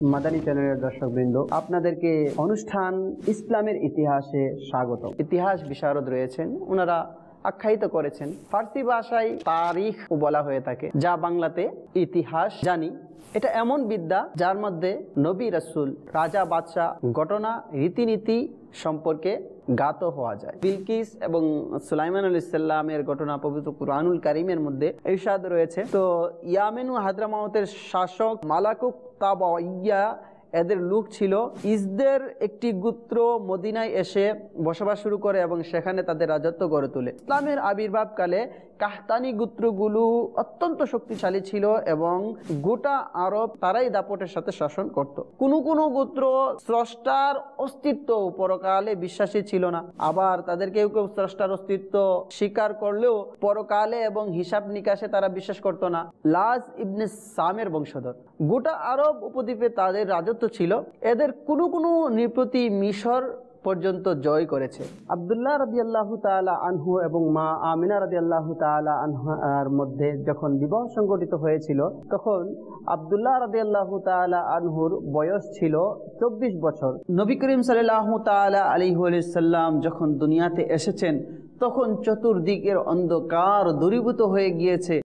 মাদানী চ্যানেলের দর্শকবৃন্দ, আপনাদেরকে অনুষ্ঠান ইসলামের ইতিহাসে স্বাগত। ইতিহাস বিশারদ রয়েছেন, ওনারা আখ্যায়িত করেছেন ফার্সি ভাষায় তারিখ বলা হয়ে থাকে, যা বাংলাতে ইতিহাস জানি। এটা এমন বিদ্যা যার মধ্যে নবী রাসূল, রাজা বাদশাহ, ঘটনা, রীতিনীতি সম্পর্কে জ্ঞাত হওয়া যায়। বিলকিস এবং সুলাইমান আলাইহিস সালামের ঘটনা পবিত্র কুরআনুল কারীমের মধ্যে ইরশাদ রয়েছে। তো ইয়ামেন ও হাদ্রামাউতের শাসক মালাকুক তাবাইয়া এদের লোক ছিল। ইসদের একটি গোত্র মদিনায় এসে বসবাস শুরু করে এবং সেখানে তাদের রাজত্ব গড়ে তোলে। ইসলামের আবির্ভাবকালে কাহতানি গোত্রগুলো অত্যন্ত শক্তিশালী ছিল এবং গোটা আরব তারাই দাপটের সাথে শাসন করত। কোনো কোনো গোত্র স্রষ্টার অস্তিত্ব পরকালে বিশ্বাসী ছিল না, আবার তাদের কেউ কেউ স্রষ্টার অস্তিত্ব স্বীকার করলেও পরকালে এবং হিসাব নিকাশে তারা বিশ্বাস করত না। লাজ ইবনে সামের বংশধর। গোটা আরব উপদ্বীপে তাদের রাজত্ব ছিল। এদের কোনো কোনো নৃপতি মিশর পর্যন্ত জয় করেছে। আব্দুল্লাহ রাদিয়াল্লাহু তাআলা আনহু এবং মা আমিনা রাদিয়াল্লাহু তাআলা আনহার মধ্যে যখন বিবাহ সংঘটিত হয়েছিল, তখন আব্দুল্লাহ রাদিয়াল্লাহু তাআলা আনহুর বয়স ছিল 24 বছর। নবী করিম সাল্লাল্লাহু তাআলা আলাইহি ওয়াসাল্লাম যখন দুনিয়াতে এসেছেন, তখন চতুর্দিকের অন্ধকার দূরীভূত হয়ে গিয়েছে।